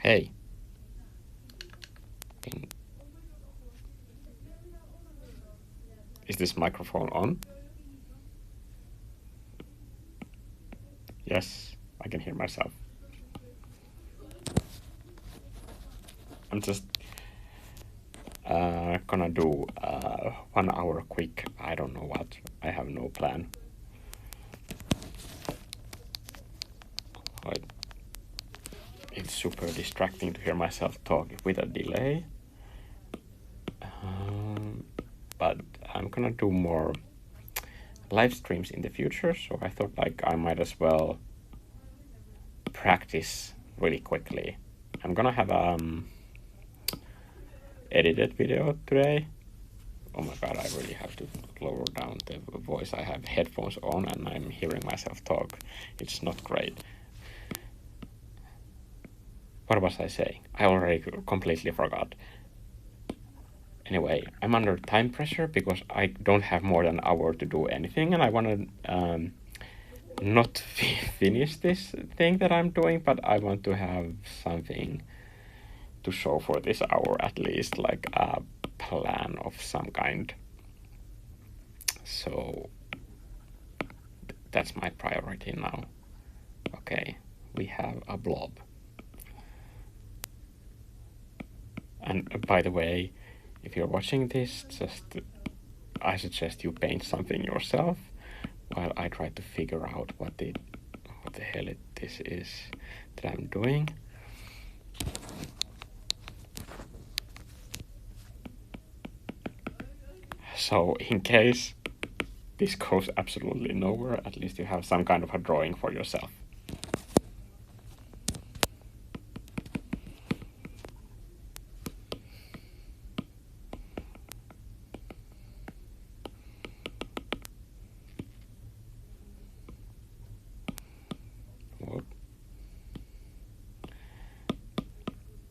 Hey. Is this microphone on? Yes, I can hear myself. I'm just gonna do 1 hour quick, I don't know what, I have no plan. It's super distracting to hear myself talk with a delay. But I'm gonna do more live streams in the future, so I thought like I might as well practice really quickly. I'm gonna have edited video today. Oh my god, I really have to lower down the voice. I have headphones on and I'm hearing myself talk. It's not great. What was I saying? I already completely forgot. Anyway, I'm under time pressure because I don't have more than an hour to do anything, and I want to not finish this thing that I'm doing, but I want to have something to show for this hour, at least like a plan of some kind. So that's my priority now. Okay, we have a blob. And by the way, if you're watching this, I suggest you paint something yourself while I try to figure out what the hell this is that I'm doing. So in case this goes absolutely nowhere, at least you have some kind of a drawing for yourself.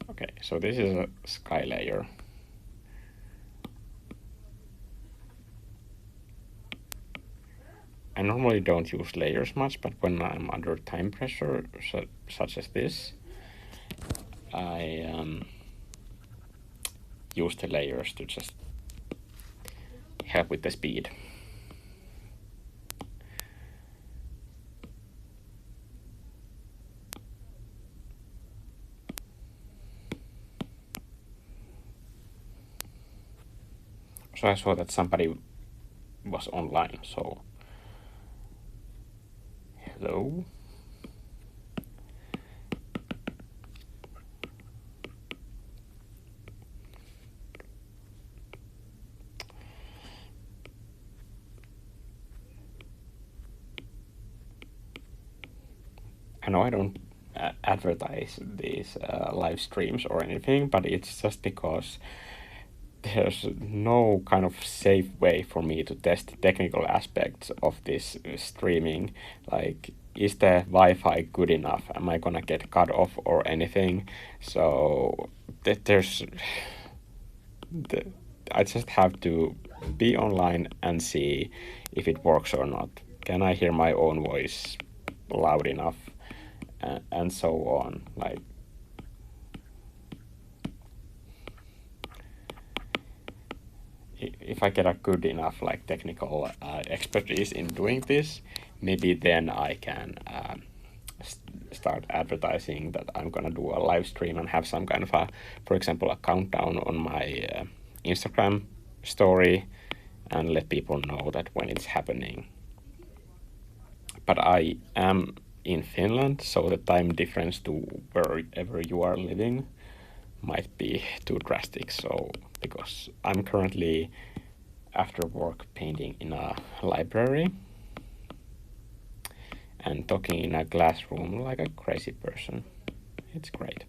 Okay, so this is a sky layer. I normally don't use layers much, but when I'm under time pressure, such as this, I use the layers to just help with the speed. So I saw that somebody was online, so hello. I know I don't advertise these live streams or anything, but it's just because there's no kind of safe way for me to test the technical aspects of this streaming. Like, is the Wi-Fi good enough? Am I gonna get cut off or anything? So I just have to be online and see if it works or not. Can I hear my own voice loud enough? And so on. Like, if I get a good enough like technical expertise in doing this, maybe then I can start advertising that I'm gonna do a live stream and have some kind of a, for example, a countdown on my Instagram story and let people know that when it's happening. But I am in Finland, so the time difference to wherever you are living might be too drastic. So because I'm currently after work painting in a library and talking in a classroom like a crazy person. It's great.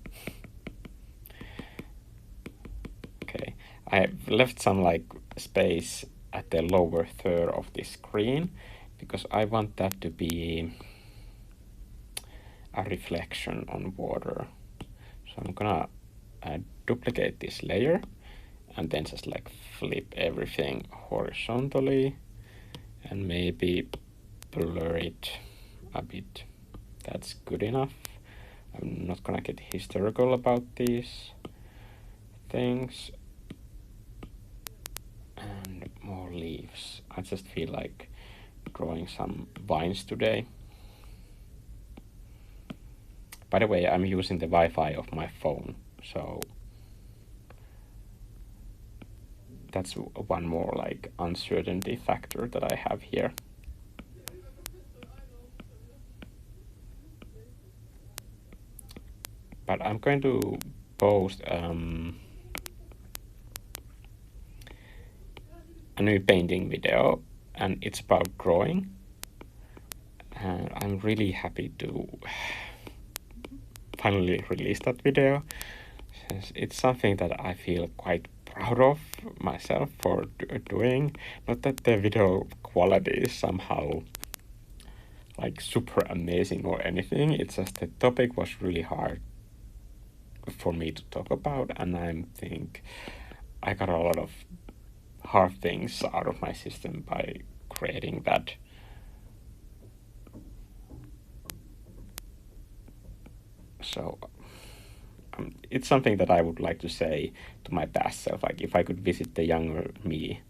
Okay, I have left some like space at the lower third of the screen because I want that to be a reflection on water. So I'm gonna duplicate this layer and then just like flip everything horizontally and maybe blur it a bit. That's good enough. I'm not gonna get hysterical about these things. And more leaves. I just feel like drawing some vines today. By the way, I'm using the Wi-Fi of my phone, so that's one more like uncertainty factor that I have here. But I'm going to post a new painting video, and it's about drawing. And I'm really happy to finally release that video. It's something that I feel quite proud of myself for doing. Not that the video quality is somehow like super amazing or anything. It's just the topic was really hard for me to talk about, and I think I got a lot of hard things out of my system by creating that. So it's something that I would like to say to my past self. Like, if I could visit the younger me,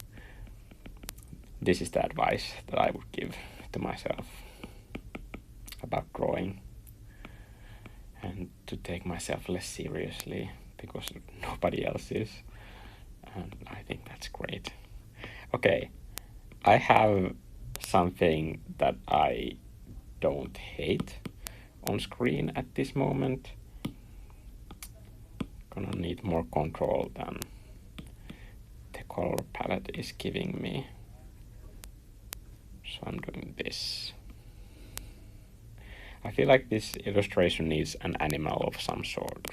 this is the advice that I would give to myself about drawing, and to take myself less seriously, because nobody else is. And I think that's great. Okay, I have something that I don't hate on screen at this moment. Gonna need more control than the color palette is giving me. So I'm doing this. I feel like this illustration needs an animal of some sort.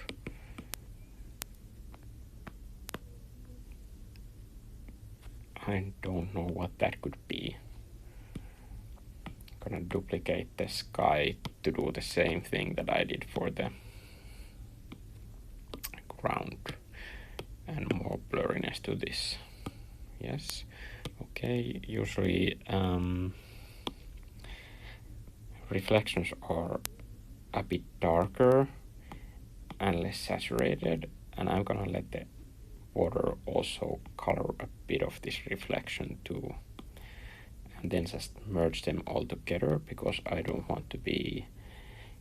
I don't know what that could be. I'm gonna duplicate the sky to do the same thing that I did for the ground, and more blurriness to this. Yes. Okay, usually reflections are a bit darker and less saturated, and I'm gonna let the water also color a bit of this reflection too, and then just merge them all together, because I don't want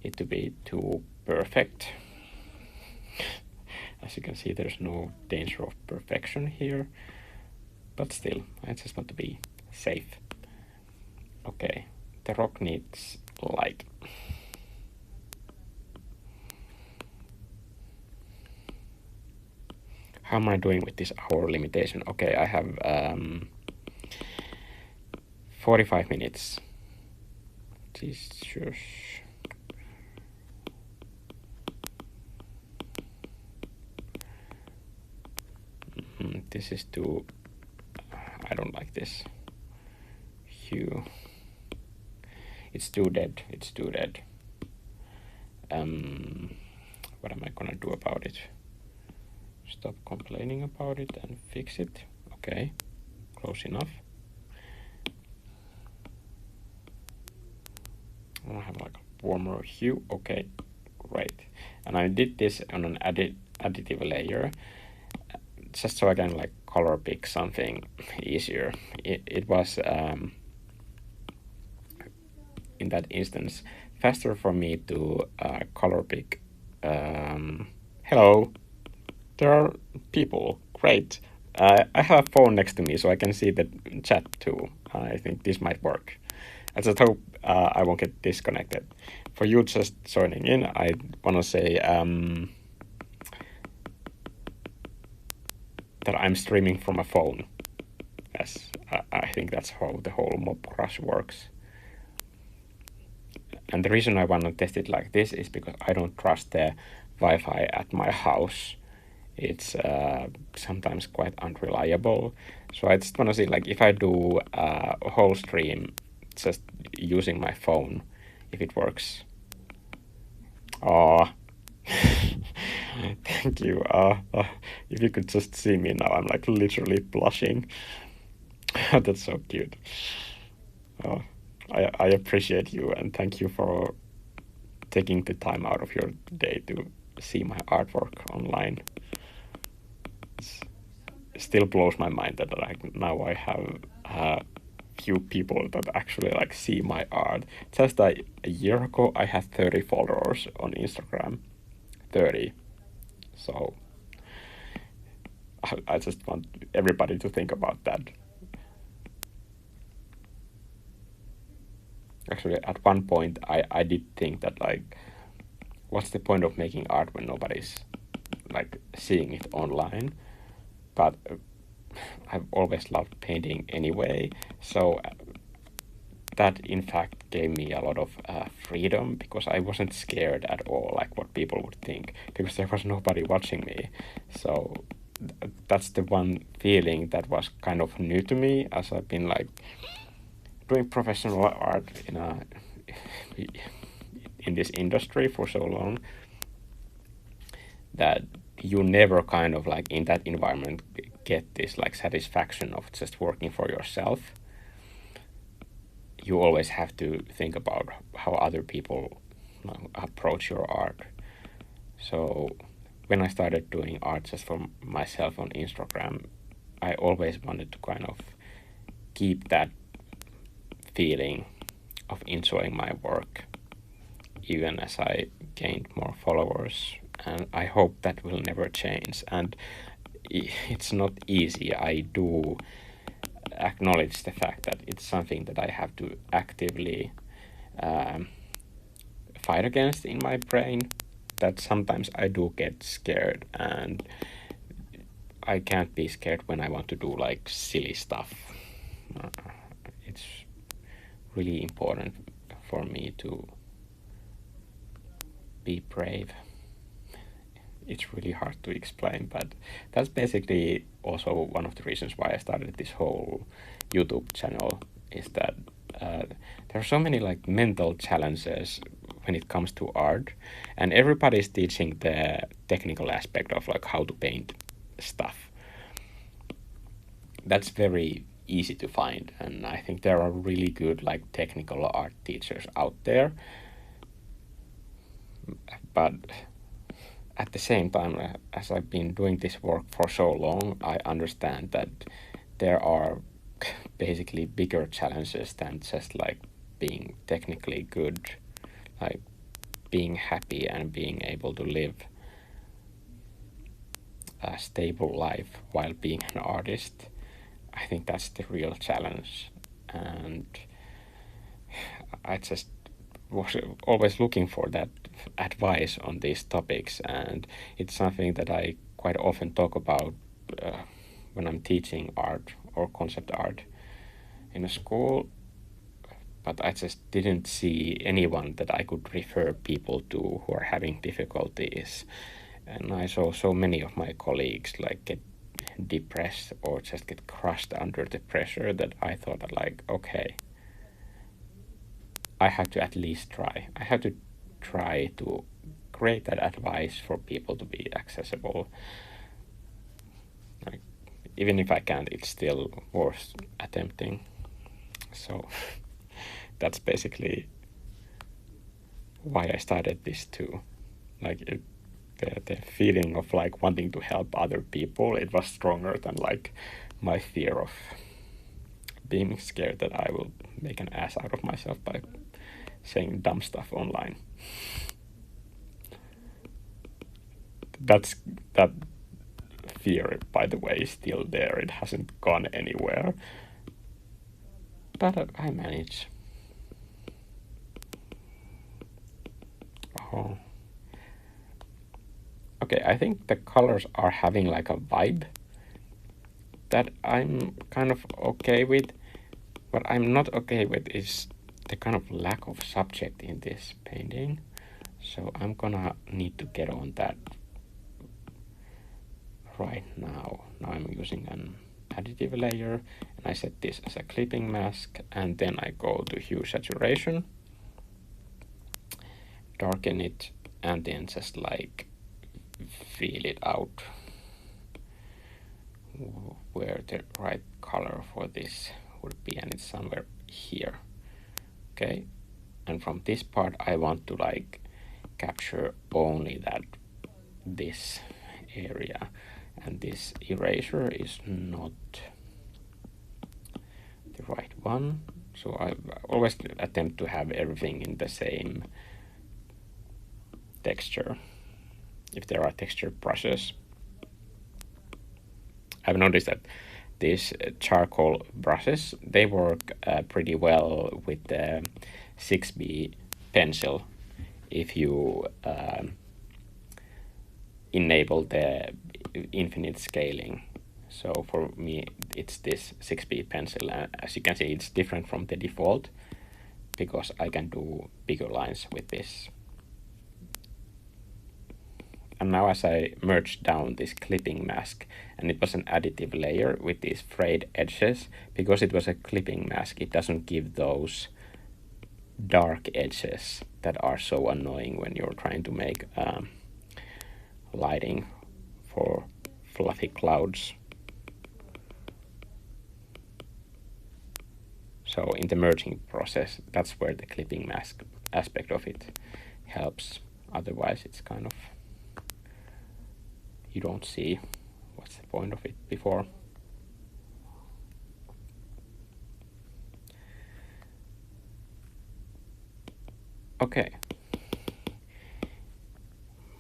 it to be too perfect. As you can see, there's no danger of perfection here, but still, I just want to be safe. Okay, the rock needs light. How am I doing with this hour limitation? Okay, I have 45 minutes. Jesus. This is too... I don't like this hue. It's too dead. It's too dead. What am I gonna do about it? Stop complaining about it and fix it. Okay, close enough. I have like a warmer hue. Okay, great. And I did this on an additive layer, just so I can like color pick something easier. It was in that instance faster for me to color pick. Hello, there are people. Great. I have a phone next to me, so I can see the chat too. I think this might work. I just hope I won't get disconnected. For you just joining in, I want to say that I'm streaming from a phone. Yes, I think that's how the whole mob rush works. And the reason I want to test it like this is because I don't trust the Wi-Fi at my house. It's sometimes quite unreliable. So I just want to see, like, if I do a whole stream just using my phone, if it works. Oh, thank you. If you could just see me now, I'm like literally blushing. That's so cute. I appreciate you, and thank you for taking the time out of your day to see my artwork online. It still blows my mind that like now I have few people that actually like see my art. Just a year ago I had 30 followers on Instagram. 30. So I just want everybody to think about that. Actually, at one point I did think that like, what's the point of making art when nobody's like seeing it online? But I've always loved painting anyway, so that in fact gave me a lot of freedom, because I wasn't scared at all like what people would think, because there was nobody watching me. So that's the one feeling that was kind of new to me, as I've been like doing professional art in this industry for so long, that you never kind of like in that environment get this like satisfaction of just working for yourself. You always have to think about how other people approach your art. So when I started doing art just for myself on Instagram, I always wanted to kind of keep that feeling of enjoying my work, even as I gained more followers. And I hope that will never change. And it's not easy. I do acknowledge the fact that it's something that I have to actively fight against in my brain, that sometimes I do get scared, and I can't be scared when I want to do like silly stuff. It's really important for me to be brave. It's really hard to explain, but that's basically also one of the reasons why I started this whole YouTube channel, is that there are so many like mental challenges when it comes to art, and everybody's teaching the technical aspect of like how to paint stuff. That's very easy to find, and I think there are really good like technical art teachers out there. But at the same time, as I've been doing this work for so long, I understand that there are basically bigger challenges than just like being technically good, like being happy and being able to live a stable life while being an artist. I think that's the real challenge, and I just was always looking for that advice on these topics, and it's something that I quite often talk about when I'm teaching art or concept art in a school, but I just didn't see anyone that I could refer people to who are having difficulties. And I saw so many of my colleagues like get depressed or just get crushed under the pressure, that I thought that like, okay, I have to at least try. I have to try to create that advice for people to be accessible. Like, even if I can't, it's still worth attempting. So that's basically why I started this too. Like the feeling of like wanting to help other people, it was stronger than like my fear of being scared that I will make an ass out of myself by saying dumb stuff online. That fear, by the way, is still there. It hasn't gone anywhere. But I manage. Oh. Okay, I think the colors are having like a vibe that I'm kind of okay with. What I'm not okay with is the kind of lack of subject in this painting. So I'm gonna need to get on that right now. Now I'm using an additive layer, and I set this as a clipping mask, and then I go to hue saturation, darken it, and then just like feel it out where the right color for this would be, and it's somewhere here. Okay, and from this part I want to like capture only this area, and this eraser is not the right one. So I always attempt to have everything in the same texture. If there are texture brushes, I've noticed that these charcoal brushes, they work pretty well with the 6B pencil if you enable the infinite scaling. So for me, it's this 6B pencil, and as you can see, it's different from the default because I can do bigger lines with this. And now as I merged down this clipping mask, and it was an additive layer with these frayed edges, because it was a clipping mask, it doesn't give those dark edges that are so annoying when you're trying to make lighting for fluffy clouds. So in the merging process, that's where the clipping mask aspect of it helps. Otherwise, it's kind of, you don't see what's the point of it before. Okay.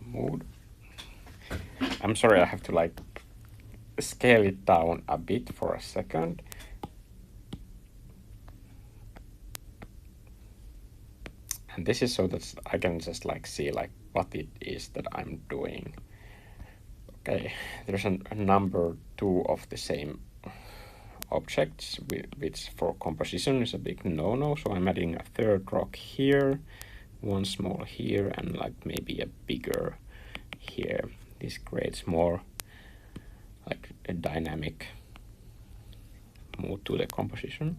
Mood. I'm sorry, I have to like scale it down a bit for a second. And this is so that I can just like see like what it is that I'm doing. Okay, there's a number 2 of the same objects, which for composition is a big no-no. So I'm adding a third rock here, one small here, and like maybe a bigger here. This creates more like a dynamic mood to the composition.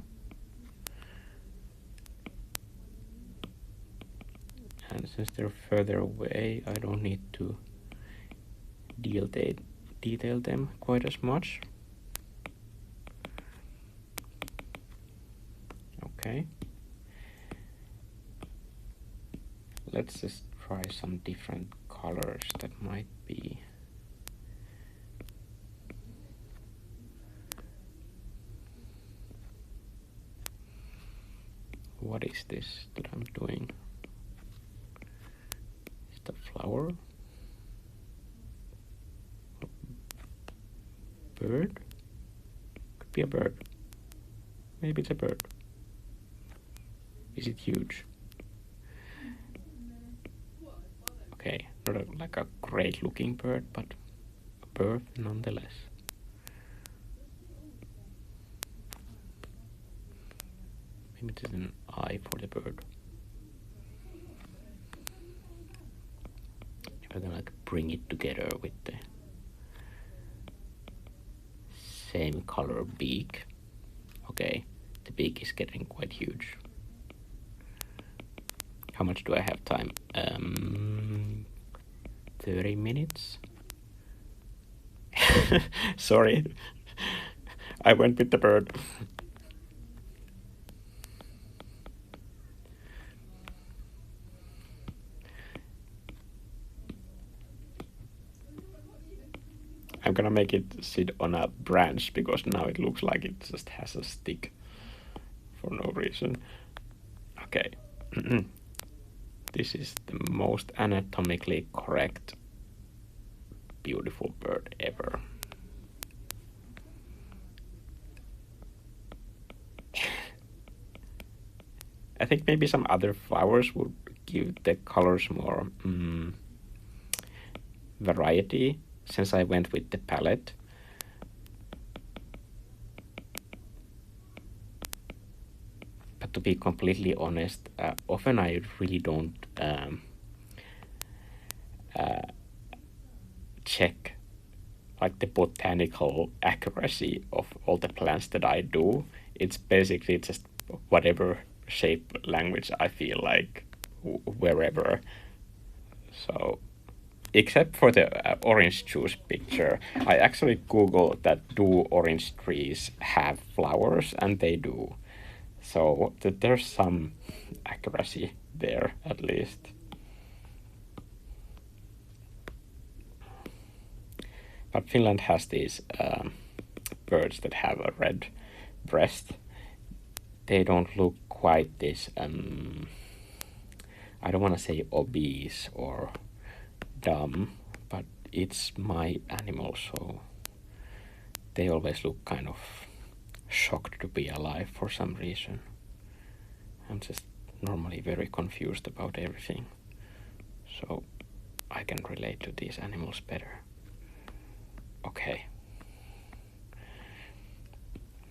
And since they're further away, I don't need to detail them quite as much. Okay. Let's just try some different colors that might be what is this that I'm doing? Is it a flower? Bird? Could be a bird. Maybe it's a bird. Is it huge? Okay, not like a great looking bird, but a bird nonetheless. Maybe it's an eye for the bird. I'm gonna like bring it together with the same color beak. Okay, the beak is getting quite huge. How much do I have time? 30 minutes? Sorry, I went with the bird. I'm gonna make it sit on a branch because now it looks like it just has a stick for no reason. Okay. This is the most anatomically correct, beautiful bird ever. I think maybe some other flowers would give the colors more variety, since I went with the palette. But to be completely honest, often I really don't check like the botanical accuracy of all the plants that I do. It's basically just whatever shape language I feel like wherever. So except for the orange juice picture, I actually googled that do orange trees have flowers, and they do. So there's some accuracy there at least. but Finland has these birds that have a red breast. They don't look quite this, I don't want to say obese or dumb, but it's my animal, so they always look kind of shocked to be alive for some reason. I'm just normally very confused about everything, so I can relate to these animals better. Okay.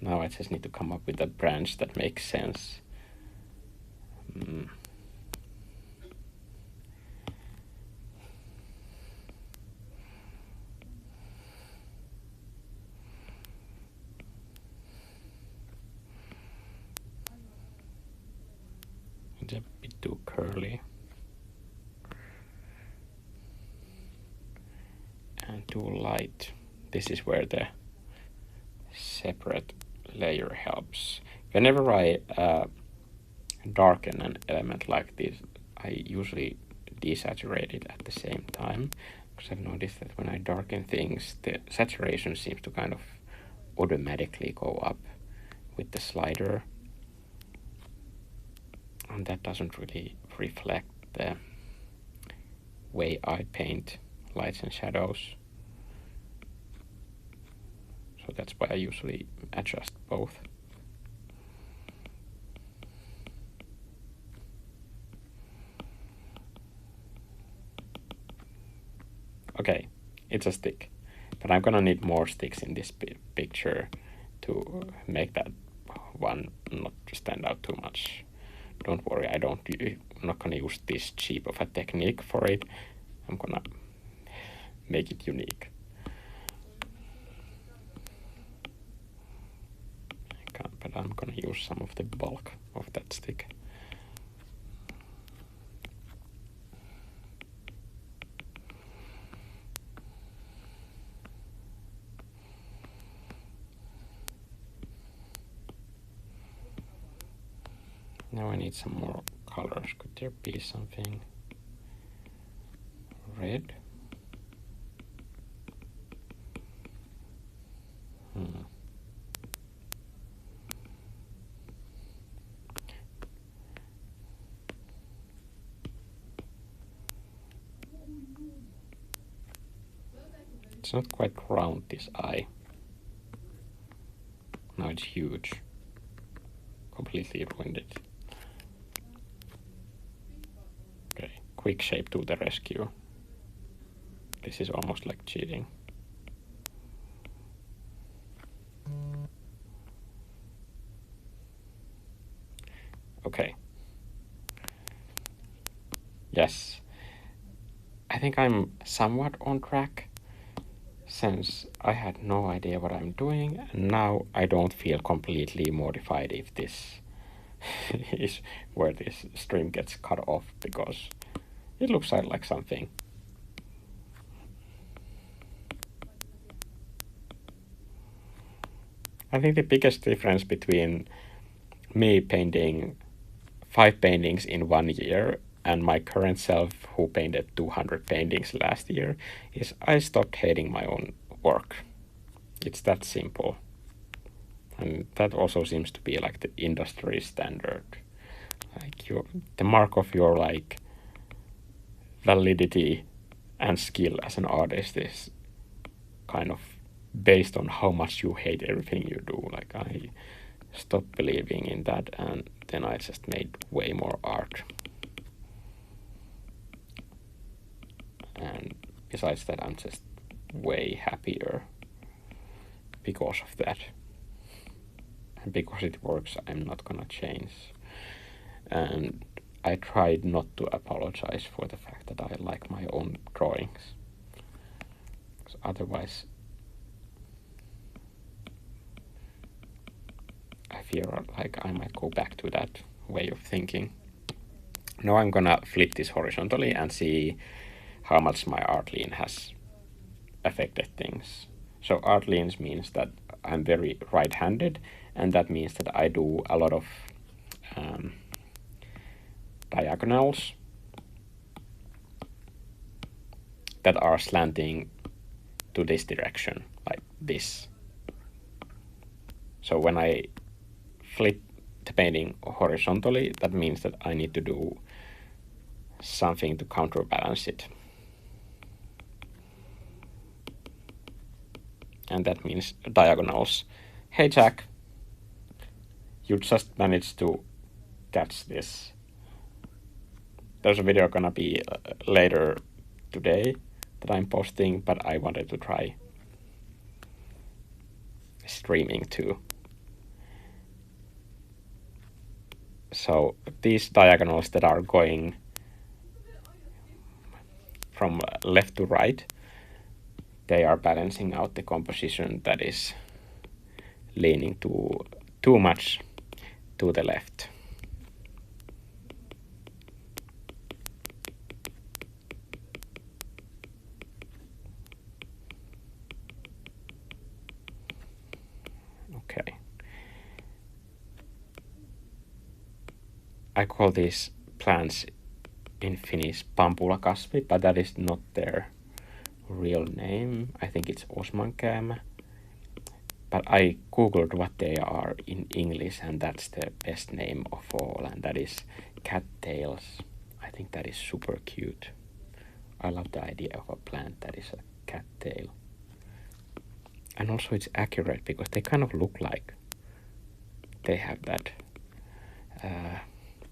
Now I just need to come up with a branch that makes sense. It's a bit too curly. And too light. This is where the separate layer helps. Whenever I darken an element like this, I usually desaturate it at the same time, because I've noticed that when I darken things, the saturation seems to kind of automatically go up with the slider, and that doesn't really reflect the way I paint lights and shadows. So that's why I usually adjust both. Okay, it's a stick, but I'm gonna need more sticks in this picture to make that one not stand out too much. Don't worry, I'm not gonna use this cheap of a technique for it. I'm gonna make it unique. But I'm gonna use some of the bulk of that stick. Now I need some more colors. Could there be something red? It's not quite round, this eye. Now it's huge. Completely ruined it. Okay, quick shape to the rescue. This is almost like cheating. Okay. Yes. I think I'm somewhat on track, since I had no idea what I'm doing, and now I don't feel completely mortified if this is where this stream gets cut off, because it looks like something. I think the biggest difference between me painting 5 paintings in 1 year and my current self, who painted 200 paintings last year, is I stopped hating my own work. It's that simple. And that also seems to be like the industry standard. Like the mark of your like validity and skill as an artist is kind of based on how much you hate everything you do. Like I stopped believing in that, and then I just made way more art. And besides that, I'm just way happier because of that. And because it works, I'm not gonna change. And I tried not to apologize for the fact that I like my own drawings. Because otherwise, I feel like I might go back to that way of thinking. Now I'm gonna flip this horizontally and see how much my art lean has affected things. So art leans means that I'm very right-handed, and that means that I do a lot of diagonals that are slanting to this direction, like this. So when I flip the painting horizontally, that means that I need to do something to counterbalance it. And that means diagonals. Hey Jack, you just managed to catch this. There's a video gonna be later today that I'm posting, but I wanted to try streaming too. So these diagonals that are going from left to right, they are balancing out the composition that is leaning too much to the left. Okay. I call these plants in Finnish pampulakasvi, but that is not their real name. I think it's osmankäämä. But I googled what they are in English, and that's the best name of all, and that is cattails. I think that is super cute. I love the idea of a plant that is a cattail. And also it's accurate because they kind of look like they have that.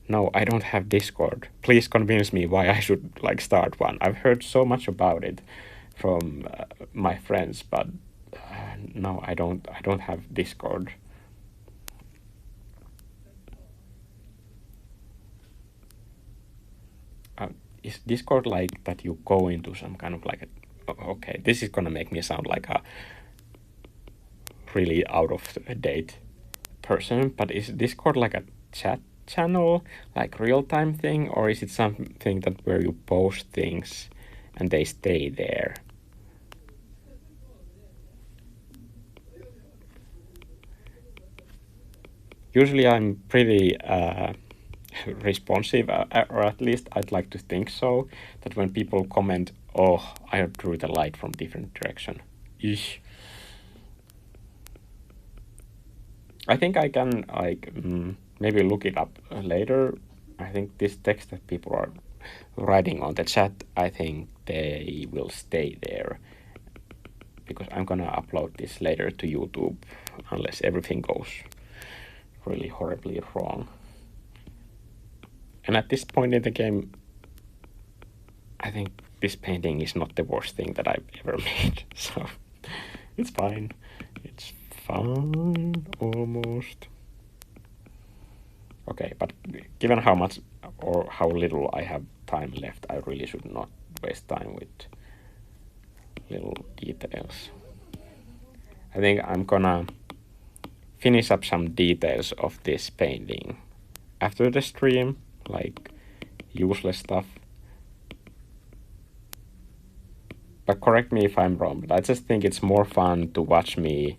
No, I don't have Discord. Please convince me why I should like start one. I've heard so much about it from my friends, but no, I don't have Discord. Is Discord like that you go into some kind of like okay, this is gonna make me sound like a really out of date person, but is Discord like a chat channel, like real-time thing, or is it something that where you post things and they stay there? Usually I'm pretty responsive, or at least I'd like to think so, that when people comment, oh, I drew the light from different direction. Eesh. I think I can like maybe look it up later. I think this text that people are writing on the chat, I think they will stay there because I'm gonna upload this later to YouTube unless everything goes really horribly wrong. And at this point in the game, I think this painting is not the worst thing that I've ever made, so it's fine. It's fine, almost. Okay, but given how much or how little I have time left, I really should not waste time with little details. I think I'm gonna finish up some details of this painting after the stream, like useless stuff. But correct me if I'm wrong, but I just think it's more fun to watch me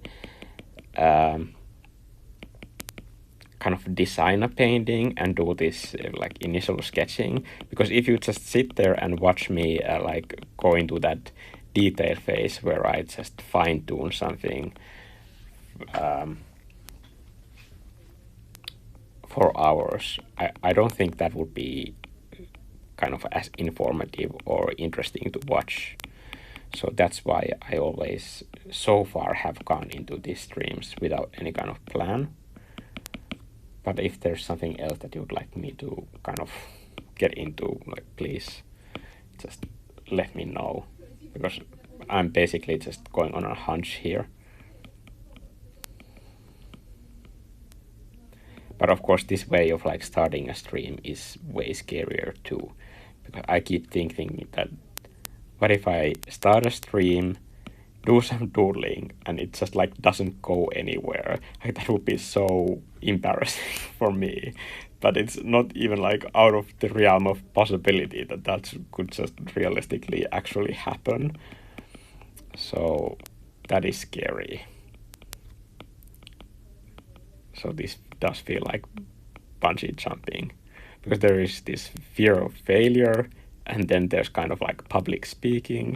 kind of design a painting and do this like initial sketching, because if you just sit there and watch me like go into that detail phase where I just fine-tune something for hours, I don't think that would be kind of as informative or interesting to watch. So that's why I always so far have gone into these streams without any kind of plan. But if there's something else that you'd like me to kind of get into, like, please just let me know, because I'm basically just going on a hunch here. But of course, this way of like starting a stream is way scarier too, because I keep thinking that what if I start a stream, do some doodling, and it just like doesn't go anywhere? Like, that would be so embarrassing for me. But it's not even like out of the realm of possibility that that could just realistically actually happen. So that is scary. So this does feel like bungee jumping, because there is this fear of failure, and then there's kind of like public speaking,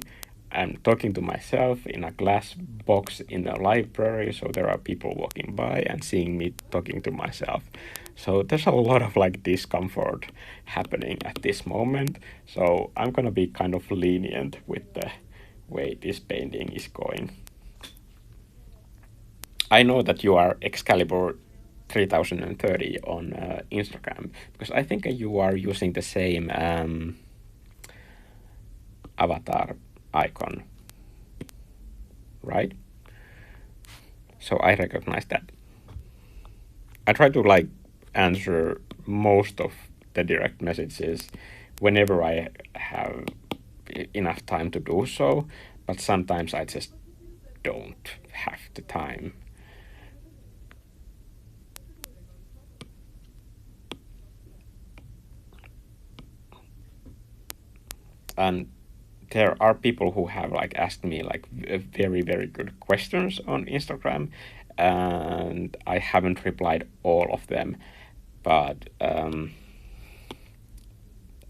I'm talking to myself in a glass box in a library, so there are people walking by and seeing me talking to myself. So there's a lot of like discomfort happening at this moment. So I'm gonna be kind of lenient with the way this painting is going. I know that you are Excalibur 3030 on Instagram, because I think you are using the same avatar icon, right? So I recognize that. I try to like answer most of the direct messages whenever I have enough time to do so, but sometimes I just don't have the time. And there are people who have like asked me like very, very good questions on Instagram, and I haven't replied all of them, but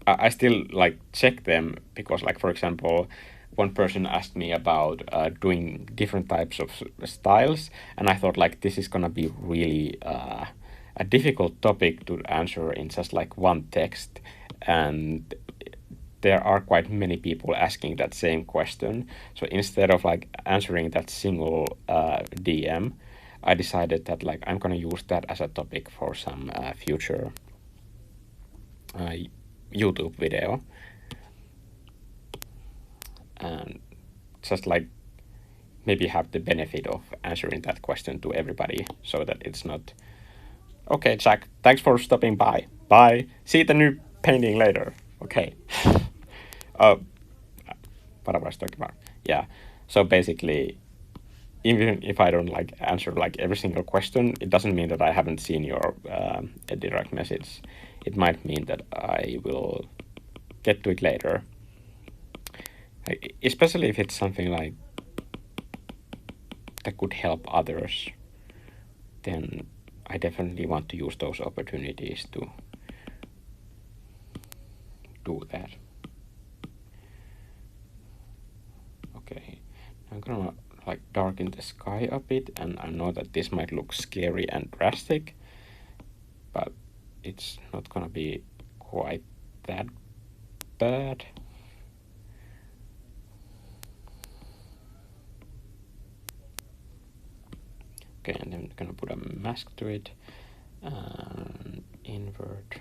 I still like check them, because like, for example, one person asked me about doing different types of styles, and I thought like this is gonna be really a difficult topic to answer in just like one text, and there are quite many people asking that same question. So instead of like answering that single DM, I decided that like I'm gonna use that as a topic for some future YouTube video, and just like maybe have the benefit of answering that question to everybody, so that it's not, okay, Jack, thanks for stopping by. Bye. See the new painting later. Okay. What I was talking about. Yeah. So basically, even if I don't like answer like every single question, it doesn't mean that I haven't seen your direct message. It might mean that I will get to it later. Especially if it's something like that could help others, then I definitely want to use those opportunities to do that. Okay, I'm gonna like darken the sky a bit, and I know that this might look scary and drastic, but it's not gonna be quite that bad. Okay, and then I'm gonna put a mask to it and invert.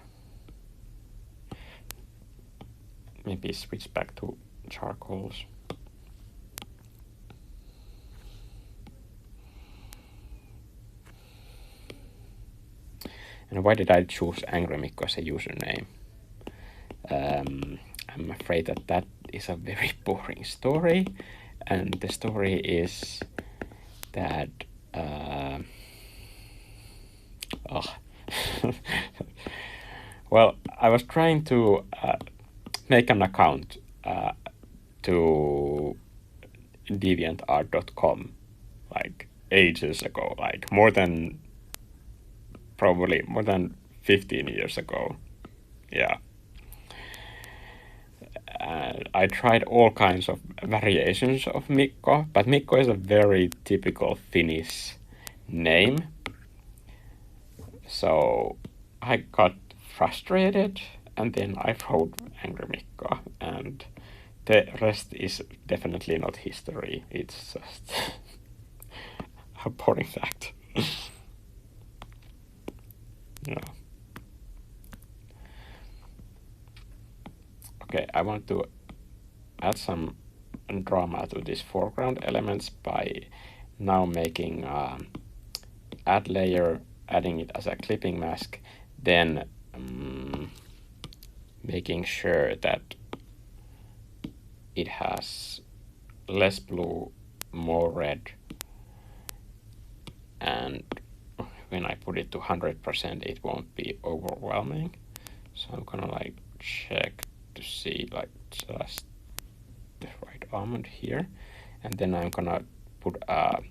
Maybe switch back to charcoals. And why did I choose Angrymikko as a username? I'm afraid that that is a very boring story, and the story is that well, I was trying to make an account to deviantart.com like ages ago, like probably more than 15 years ago. Yeah. I tried all kinds of variations of Mikko, but Mikko is a very typical Finnish name. So I got frustrated, and then I wrote Angrymikko, and the rest is definitely not history. It's just a boring fact. Yeah. Okay, I want to add some drama to these foreground elements by now making add layer, adding it as a clipping mask, then making sure that it has less blue, more red, and when I put it to 100%, it won't be overwhelming. So I'm gonna like check to see like just the right almond here, and then I'm gonna put a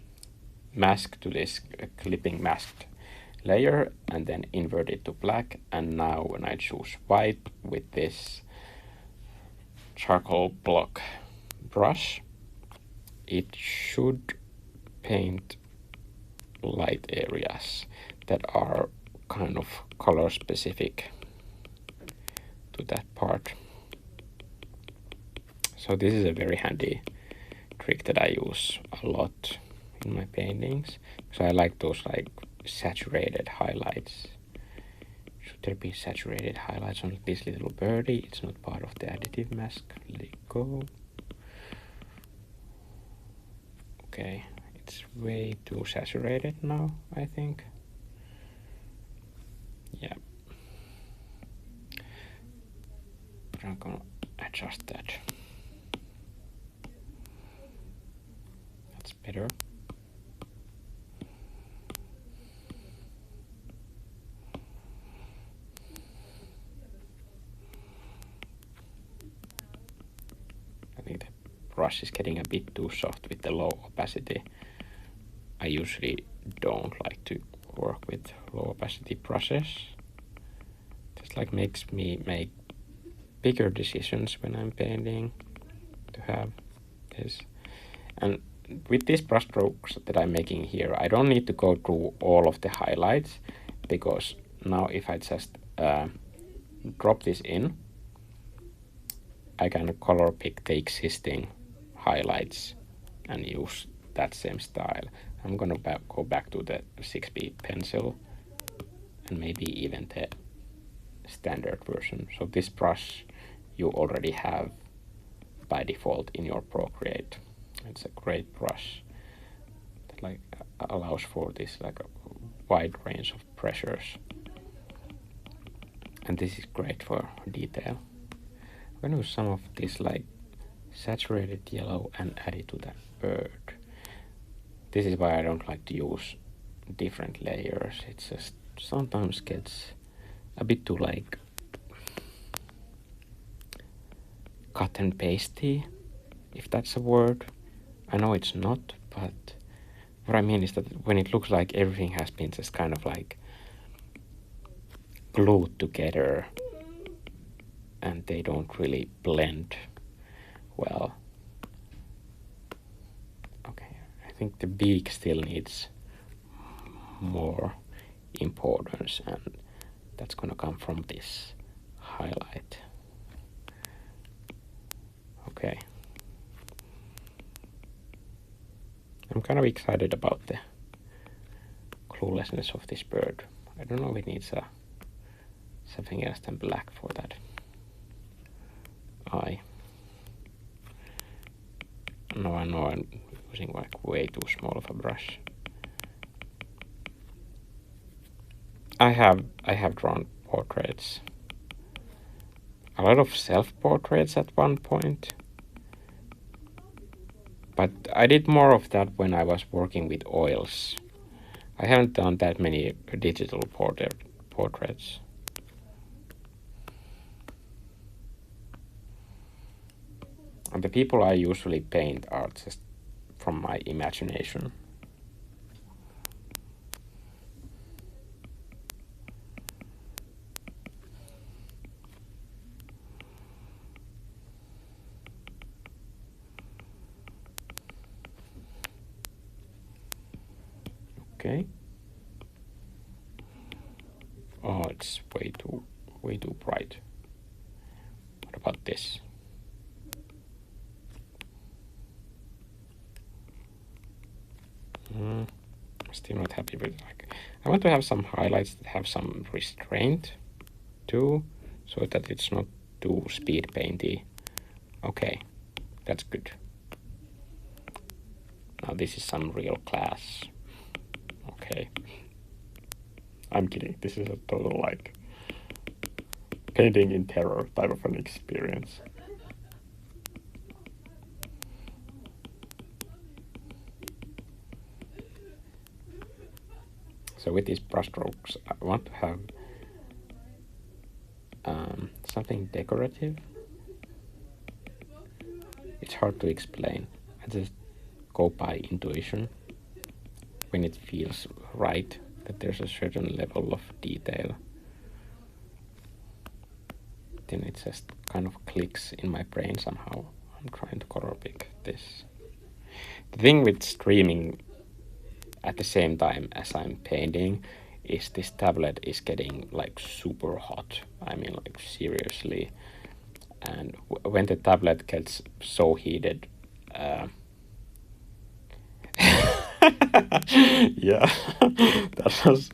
mask to this clipping masked layer, and then invert it to black. And now when I choose white with this charcoal block brush, it should paint light areas that are kind of color specific to that part. So this is a very handy trick that I use a lot in my paintings. So I like those like saturated highlights. Should there be saturated highlights on this little birdie? It's not part of the additive mask. Let it go. Okay, it's way too saturated now, I think. Yeah. But I'm gonna adjust that. That's better. I think the brush is getting a bit too soft with the low opacity. I usually don't like to work with low opacity brushes. This like makes me make bigger decisions when I'm painting to have this. And with these brush strokes that I'm making here, I don't need to go through all of the highlights, because now if I just drop this in, I can color pick the existing highlights and use that same style. I'm gonna go back to the 6B pencil and maybe even the standard version. So this brush you already have by default in your Procreate. It's a great brush that like allows for this like a wide range of pressures, and this is great for detail. I'm gonna use some of this like saturated yellow and add it to that bird. This is why I don't like to use different layers. It just sometimes gets a bit too like cut and pasty, if that's a word. I know it's not, but what I mean is that when it looks like everything has been just kind of like glued together and they don't really blend well. Okay, I think the beak still needs more importance, and that's gonna come from this highlight. Okay. I'm kind of excited about the cluelessness of this bird. I don't know if it needs something else than black for that eye. No, I know I'm using like way too small of a brush. I have drawn portraits. A lot of self-portraits at one point. But I did more of that when I was working with oils. I haven't done that many digital portraits. And the people I usually paint are just from my imagination. Okay. Oh, it's way too bright. What about this? Still not happy with like. I want to have some highlights that have some restraint too, so that it's not too speed painty. Okay, that's good. Now this is some real class. Okay. I'm kidding. This is a total like painting in terror type of an experience. So with these brush strokes, I want to have something decorative. It's hard to explain. I just go by intuition when it feels right, that there's a certain level of detail. Then it just kind of clicks in my brain somehow. I'm trying to color pick this. The thing with streaming at the same time as I'm painting is this tablet is getting like super hot. I mean, like seriously. And when the tablet gets so heated, yeah, that was,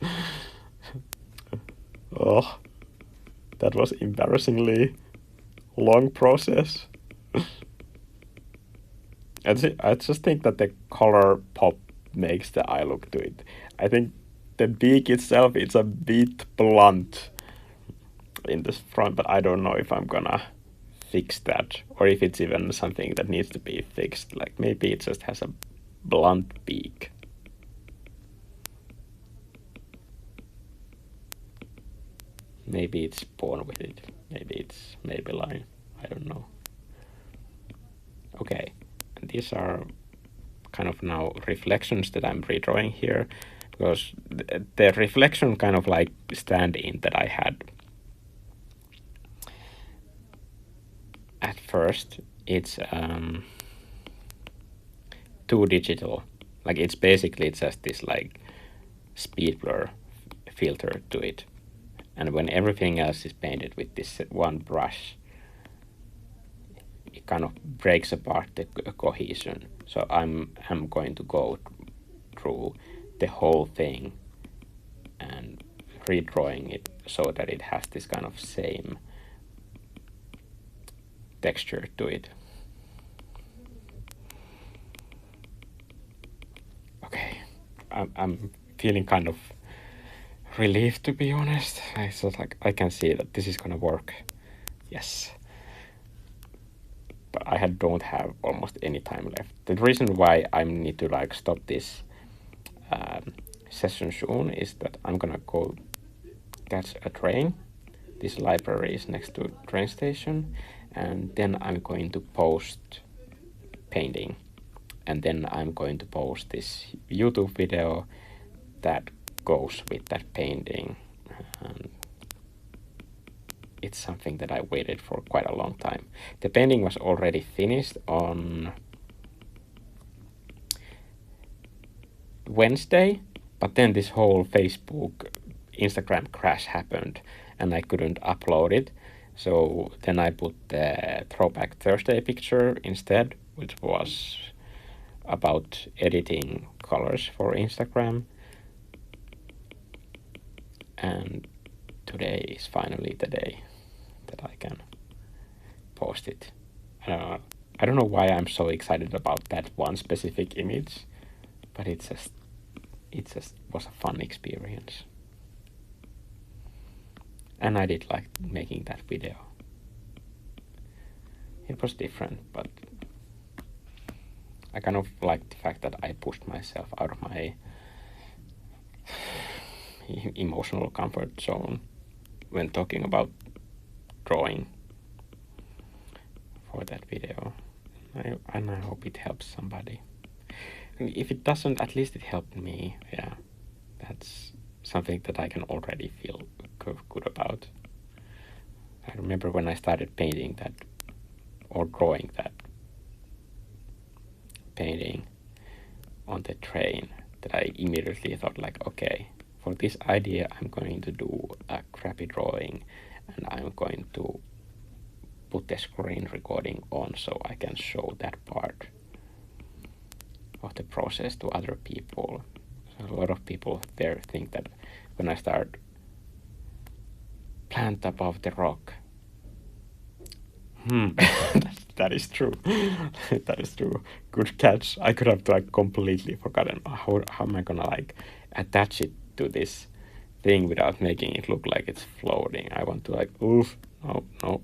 oh, that was embarrassingly long process. I just think that the color pop makes the eye look to it. I think the beak itself is a bit blunt in this front, but I don't know if I'm gonna fix that or if it's even something that needs to be fixed. Like maybe it just has a blunt beak. Maybe it's born with it. Maybe it's Maybelline. I don't know. Okay, and these are kind of now reflections that I'm redrawing here, because the reflection kind of like stand-in that I had at first, it's too digital. Like it's basically just this like speed blur filter to it. And when everything else is painted with this one brush, it kind of breaks apart the cohesion. So I'm going to go through the whole thing and redrawing it so that it has this kind of same texture to it. Okay, I'm feeling kind of relieved, to be honest. I thought like I can see that this is gonna work. Yes. But I don't have almost any time left. The reason why I need to like stop this session soon is that I'm gonna go catch a train. This library is next to train station, and then I'm going to post painting, and then I'm going to post this YouTube video that goes with that painting. It's something that I waited for quite a long time. The painting was already finished on Wednesday, but then this whole Facebook, Instagram crash happened and I couldn't upload it. So then I put the Throwback Thursday picture instead, which was about editing colors for Instagram. And today is finally the day that I can post it. I don't know why I'm so excited about that one specific image, but it just was a fun experience. And I did like making that video. It was different, but I kind of liked the fact that I pushed myself out of my emotional comfort zone when talking about drawing for that video. And I hope it helps somebody. And if it doesn't, at least it helped me. Yeah, that's something that I can already feel good about. I remember when I started painting that, or drawing that painting on the train, that I immediately thought like, okay, for this idea I'm going to do a crappy drawing, and I'm going to put the screen recording on so I can show that part of the process to other people. So a lot of people there think that when I start plant above the rock, that is true. That is true. Good catch. I could have like completely forgotten how am I gonna like attach it to this thing without making it look like it's floating. I want to like, oof, no.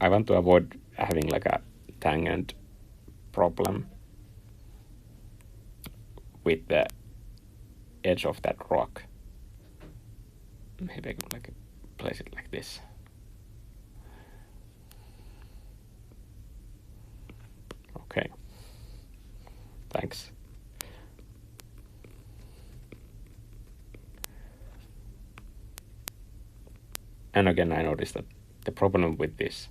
I want to avoid having like a tangent problem with the edge of that rock. Maybe I could like place it like this. Okay. Thanks. And again, I noticed that the problem with this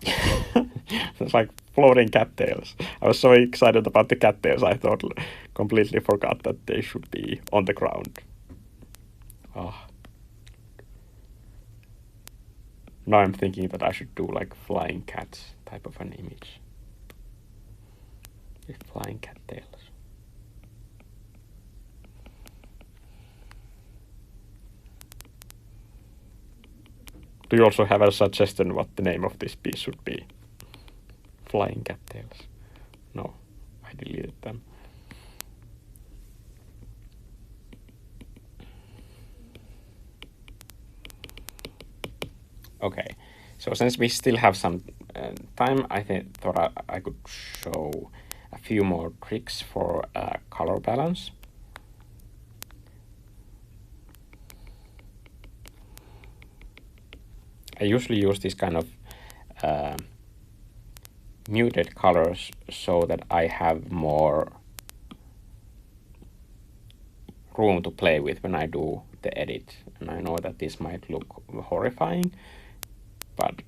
It's like floating cattails. I was so excited about the cattails, I thought completely forgot that they should be on the ground. Oh. Now I'm thinking that I should do like flying cats type of an image. With flying cattails. Do you also have a suggestion what the name of this piece should be? Flying cattails. No, I deleted them. Okay, so since we still have some time, I thought I could show a few more tricks for color balance. I usually use this kind of muted colors so that I have more room to play with when I do the edit. And I know that this might look horrifying, but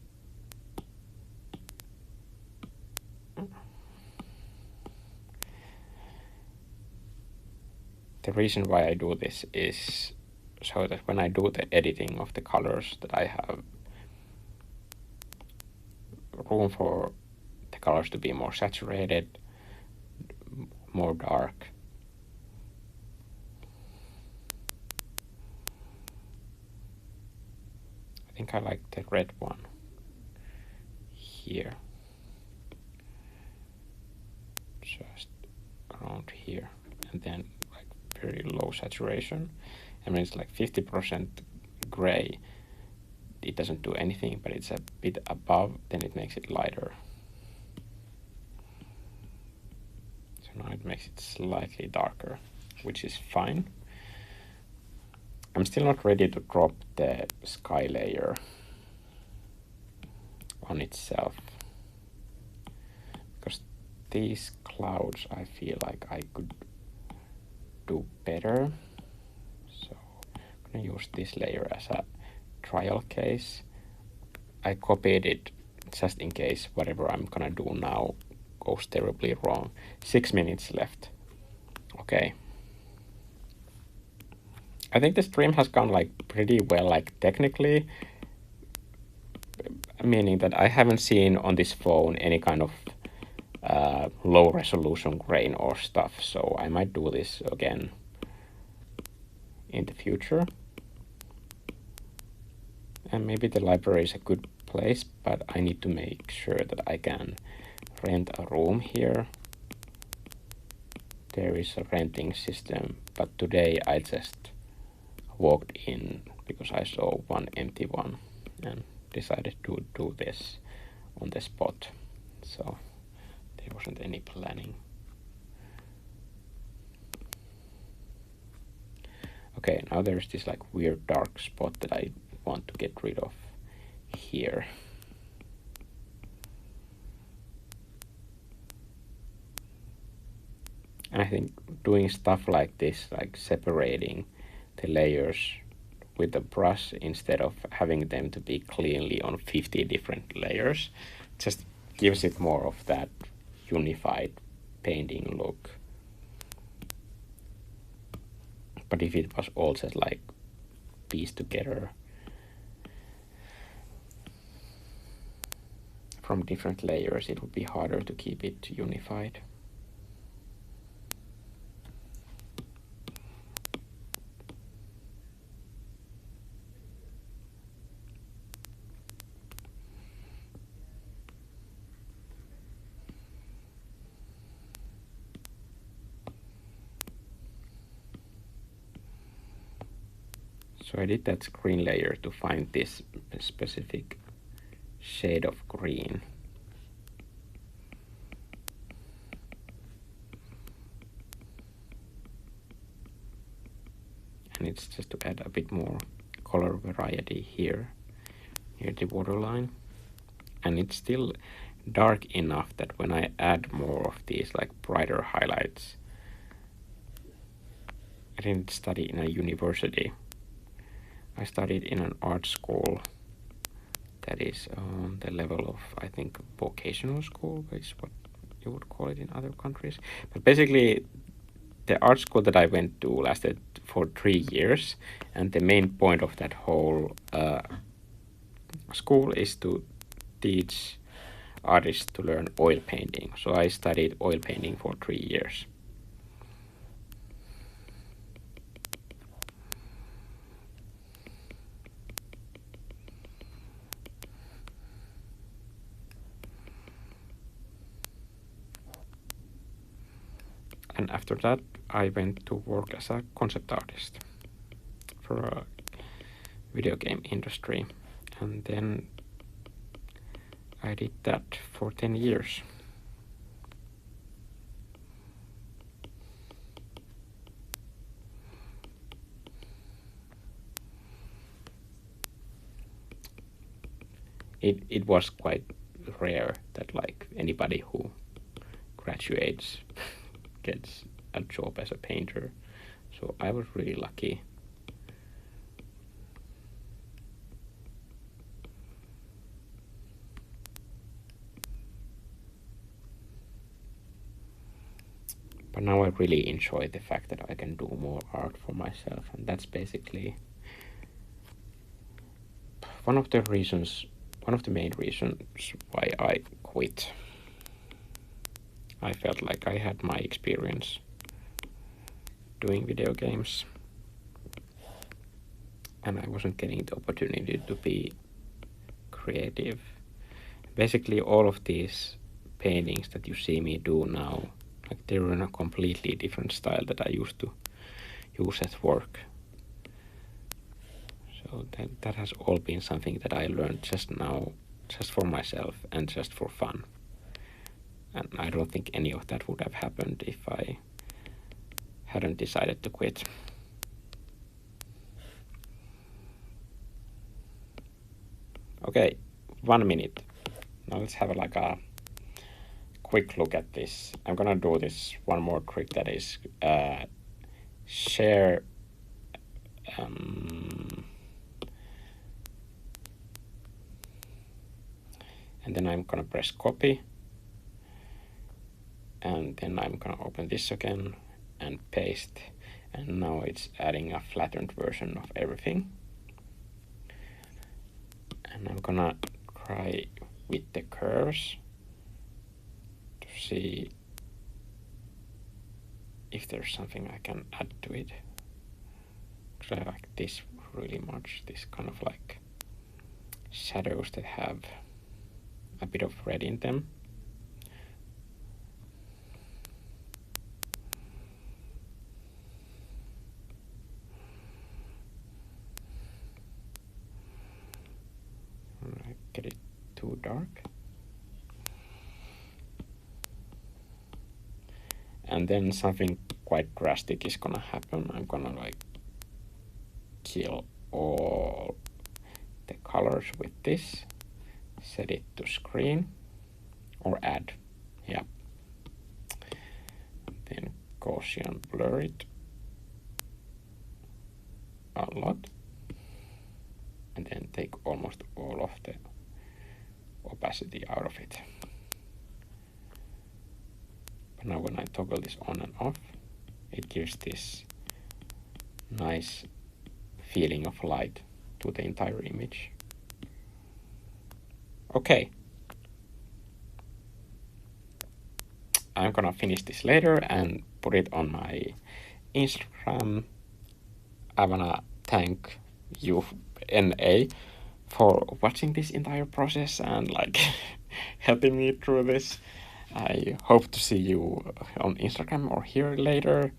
the reason why I do this is so that when I do the editing of the colors, that I have room for the colors to be more saturated, more dark. I think I like the red one here, just around here, and then like very low saturation. I mean, it's like 50% gray. It doesn't do anything, but it's a bit above, then it makes it lighter. So now it makes it slightly darker, which is fine. I'm still not ready to drop the sky layer on itself, because these clouds I feel like I could do better. So I'm gonna use this layer as a trial case. I copied it just in case whatever I'm gonna do now goes terribly wrong. 6 minutes left. Okay. I think the stream has gone like pretty well, like technically, meaning that I haven't seen on this phone any kind of low resolution grain or stuff, so I might do this again in the future. And maybe the library is a good place, but I need to make sure that I can rent a room here. There is a renting system, but today I just walked in because I saw one empty one and decided to do this on the spot. So there wasn't any planning. Okay, now there's this like weird dark spot that I want to get rid of here. And I think doing stuff like this, like separating the layers with a brush instead of having them to be cleanly on 50 different layers, just gives it more of that unified painting look. But if it was all just like pieced together from different layers, it would be harder to keep it unified. So I did that screen layer to find this specific shade of green. And it's just to add a bit more color variety here near the waterline. And it's still dark enough that when I add more of these like brighter highlights, I didn't study in a university. I studied in an art school that is on the level of, I think, vocational school, is what you would call it in other countries. But basically, the art school that I went to lasted for 3 years, and the main point of that whole school is to teach artists to learn oil painting. So I studied oil painting for 3 years. And after that, I went to work as a concept artist for a video game industry. And then I did that for 10 years. It was quite rare that like anybody who graduates gets a job as a painter. So I was really lucky. But now I really enjoy the fact that I can do more art for myself, and that's basically one of the main reasons why I quit. I felt like I had my experience doing video games, and I wasn't getting the opportunity to be creative. Basically, all of these paintings that you see me do now, like they're in a completely different style that I used to use at work. So that has all been something that I learned just now, just for myself and just for fun. And I don't think any of that would have happened if I hadn't decided to quit. Okay, 1 minute. Now let's have like a quick look at this. I'm gonna do this one more trick, that is share and then I'm gonna press copy, and then I'm gonna open this again and paste, and now it's adding a flattened version of everything. And I'm gonna try with the curves to see if there's something I can add to it. Because I like this really much, this kind of like shadows that have a bit of red in them. Get it too dark. And then something quite drastic is gonna happen. I'm gonna like kill all the colors with this, set it to screen, or add, yeah. Then Gaussian blur it a lot, and then take almost all of the opacity out of it. But now when I toggle this on and off, it gives this nice feeling of light to the entire image. Okay. I'm gonna finish this later and put it on my Instagram. I wanna thank you, NA, for watching this entire process and like helping me through this. I hope to see you on Instagram or here later.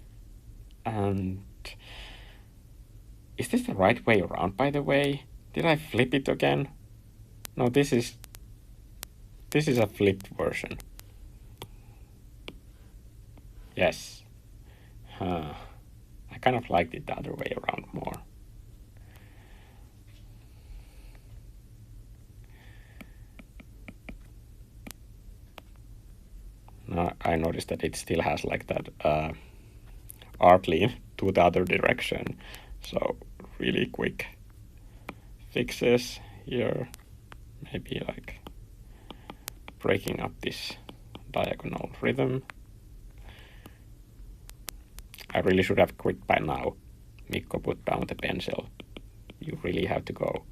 And is this the right way around, by the way? Did I flip it again? No, this is a flipped version. Yes. I kind of liked it the other way around more. Now I noticed that it still has like that art lean to the other direction. So really quick fixes here. maybe like breaking up this diagonal rhythm. I really should have quit by now. Mikko, put down the pencil. You really have to go.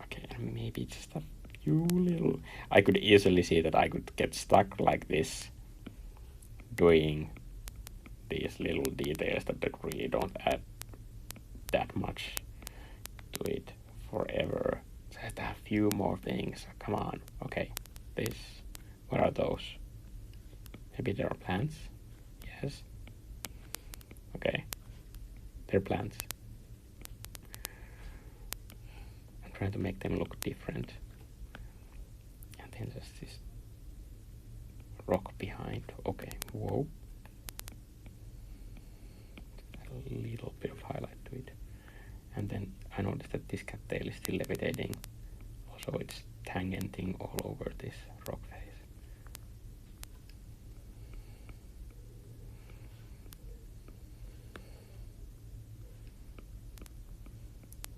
Okay, and maybe just a few little... I could easily see that I could get stuck like this, doing these little details that really don't add that much to it forever. Just a few more things. Come on. Okay. This. What are those? Maybe there are plants? Yes. Okay. They're plants. I'm trying to make them look different. And then just this rock behind. Okay. Whoa. A little bit of highlight to it. And then I noticed that this cattail is still levitating. Also, it's tangenting all over this rock face.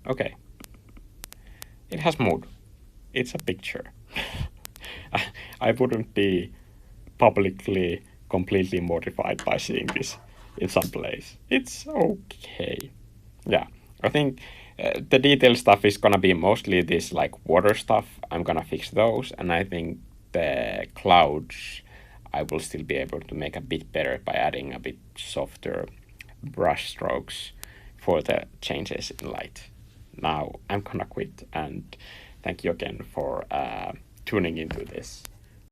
Okay. It has mood. It's a picture. I wouldn't be publicly completely mortified by seeing this in some place. It's okay. Yeah, I think the detail stuff is gonna be mostly this like water stuff. I'm gonna fix those, and I think the clouds I will still be able to make a bit better by adding a bit softer brush strokes for the changes in light. Now I'm gonna quit, and thank you again for tuning into this.